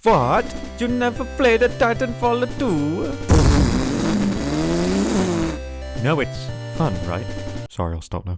What? You never played a Titanfall 2? No, it's fun, right? Sorry, I'll stop now.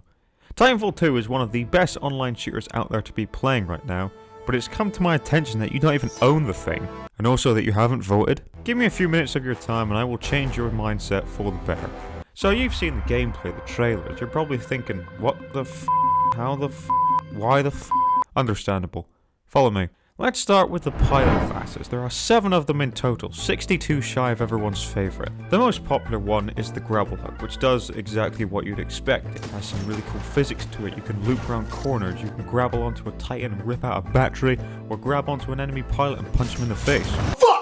Titanfall 2 is one of the best online shooters out there to be playing right now, but it's come to my attention that you don't even own the thing, and also that you haven't voted. Give me a few minutes of your time and I will change your mindset for the better. So you've seen the gameplay, the trailers, you're probably thinking, what the f***, how the f***, why the f***? Understandable. Follow me. Let's start with the pilot classes. There are 7 of them in total, 62 shy of everyone's favourite. The most popular one is the grapple hook, which does exactly what you'd expect. It has some really cool physics to it. You can loop around corners, you can grapple onto a Titan and rip out a battery, or grab onto an enemy pilot and punch him in the face. Fuck!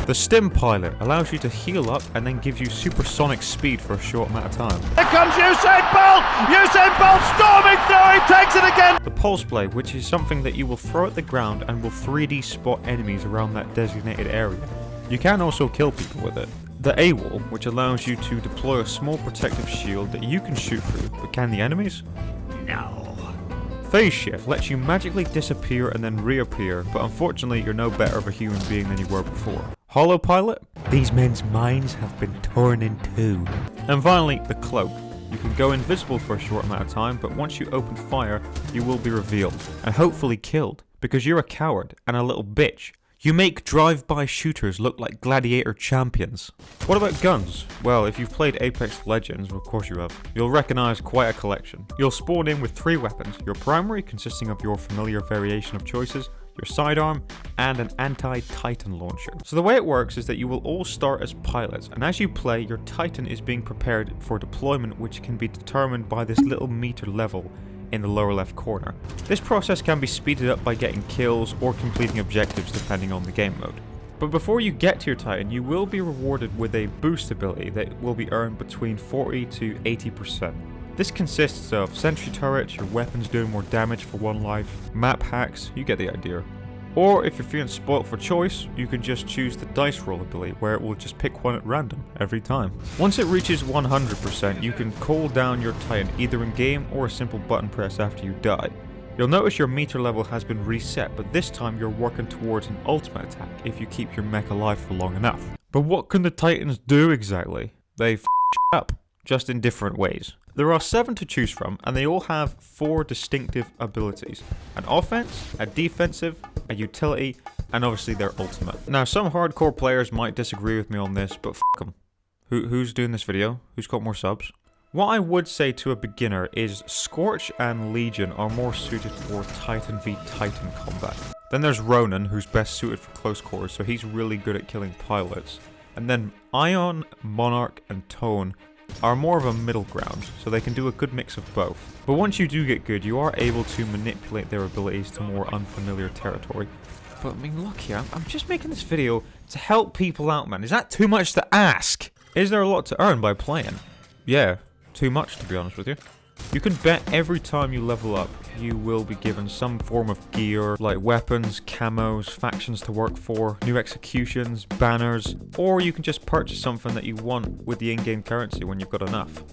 The stim pilot allows you to heal up and then gives you supersonic speed for a short amount of time. Here comes Usain Bolt! Usain Bolt storming through, he takes it again! The pulse blade, which is something that you will throw at the ground and will 3D spot enemies around that designated area. You can also kill people with it. The AWOL, which allows you to deploy a small protective shield that you can shoot through, but can the enemies? No. Phase shift lets you magically disappear and then reappear, but unfortunately you're no better of a human being than you were before. Holo pilot? These men's minds have been torn in two. And finally, the cloak. You can go invisible for a short amount of time, but once you open fire, you will be revealed, and hopefully killed, because you're a coward and a little bitch. You make drive-by shooters look like gladiator champions. What about guns? Well, if you've played Apex Legends, well, of course you have, you'll recognize quite a collection. You'll spawn in with 3 weapons, your primary consisting of your familiar variation of choices, your sidearm, and an anti-Titan launcher. So the way it works is that you will all start as pilots, and as you play, your Titan is being prepared for deployment, which can be determined by this little meter level in the lower left corner. This process can be speeded up by getting kills or completing objectives depending on the game mode. But before you get to your Titan, you will be rewarded with a boost ability that will be earned between 40 to 80%. This consists of sentry turrets, your weapons doing more damage for 1 life, map hacks, you get the idea. Or if you're feeling spoilt for choice, you can just choose the dice roll ability where it will just pick one at random every time. Once it reaches 100%, you can call down your Titan either in game or a simple button press after you die. You'll notice your meter level has been reset, but this time you're working towards an ultimate attack if you keep your mech alive for long enough. But what can the Titans do exactly? They f*** up, just in different ways. There are 7 to choose from, and they all have 4 distinctive abilities. An offense, a defensive, a utility, and obviously their ultimate. Now, some hardcore players might disagree with me on this, but f*** them. Who's doing this video? Who's got more subs? What I would say to a beginner is Scorch and Legion are more suited for Titan v Titan combat. Then there's Ronan, who's best suited for close quarters, so he's really good at killing pilots. And then Ion, Monarch, and Tone are more of a middle ground, so they can do a good mix of both. But once you do get good, you are able to manipulate their abilities to more unfamiliar territory. But I mean, look here, I'm just making this video to help people out, man. Is that too much to ask? Is there a lot to earn by playing? Yeah, too much to be honest with you. You can bet every time you level up, you will be given some form of gear, like weapons, camos, factions to work for, new executions, banners, or you can just purchase something that you want with the in-game currency when you've got enough.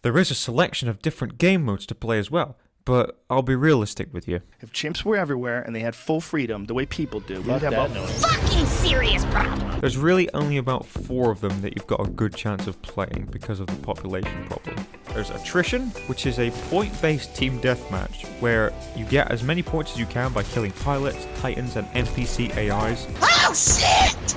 There is a selection of different game modes to play as well, but I'll be realistic with you. If chimps were everywhere and they had full freedom the way people do, we'd have a fucking serious problem. There's really only about 4 of them that you've got a good chance of playing because of the population problem. There's Attrition, which is a point-based team deathmatch where you get as many points as you can by killing pilots, titans, and NPC AIs. Oh shit!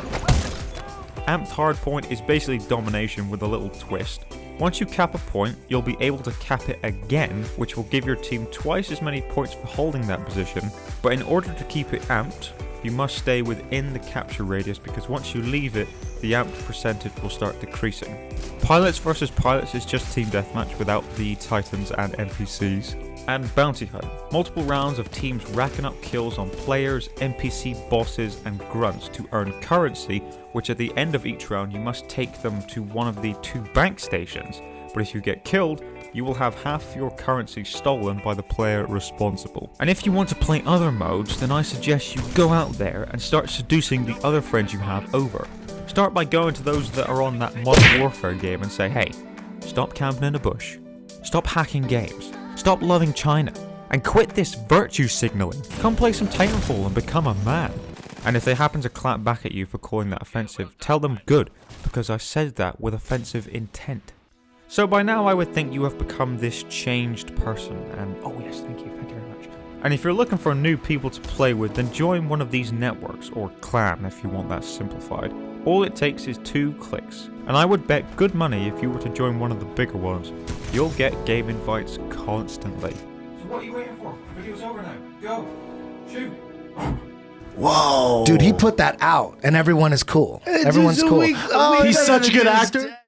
Amped Hardpoint is basically domination with a little twist. Once you cap a point, you'll be able to cap it again, which will give your team twice as many points for holding that position, but in order to keep it amped, you must stay within the capture radius because once you leave it, the amped percentage will start decreasing. Pilots versus pilots is just team deathmatch without the titans and NPCs. And Bounty Hunt. Multiple rounds of teams racking up kills on players, NPC bosses, and grunts to earn currency, which at the end of each round you must take them to one of the 2 bank stations. But if you get killed, you will have half your currency stolen by the player responsible. And if you want to play other modes, then I suggest you go out there and start seducing the other friends you have over. Start by going to those that are on that Modern Warfare game and say, hey, stop camping in a bush, stop hacking games, Stop loving China. And quit this virtue signaling. Come play some Titanfall and become a man. And if they happen to clap back at you for calling that offensive, tell them good, because I said that with offensive intent. So by now I would think you have become this changed person, and oh yes, thank you very much. And if you're looking for new people to play with, then join one of these networks, or clan if you want that simplified. All it takes is 2 clicks. And I would bet good money if you were to join one of the bigger ones, you'll get game invites constantly. So what are you waiting for? The video's over now. Go. Shoot. Whoa. Dude, he put that out and everyone is cool. Everyone's cool. He's such a good actor.